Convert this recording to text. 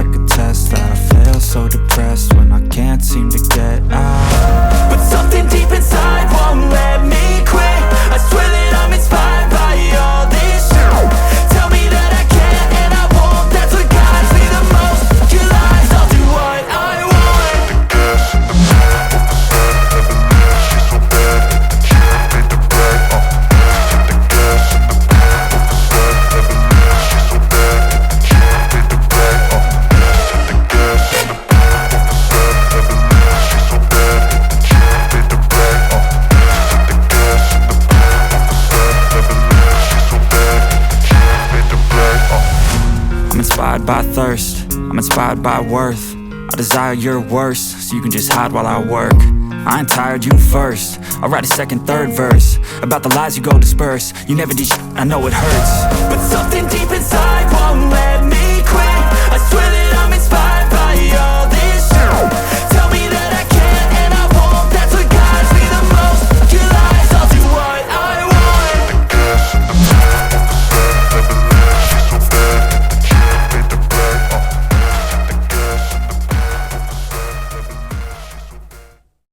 like a test that I fail, so depressed when I can't seem to get out. But something deep inside won't let me quit. I swear that I'm inspired by all this shit. Tell me that I can't and I won't. That's what guides me the most. Your lies, I'll do what I want. The gas in the back of the set, never leave, she's so bad. Can't fade the black, the gas in the back of the set, never leave, she's so bad. Can't fade the black, the gas in the back of the set, never leave, she's so bad. Can't fade the black, the gas in the back of the set, never leave, she's so bad. Can't fade the black. I'm inspired by thirst, I'm inspired by worth. I desire your worst, so you can just hide while I work. I ain't tired, you first. I'll write a second, third verse about the lies you go disperse. You never did shit, I know it hurts. But something deep inside won't let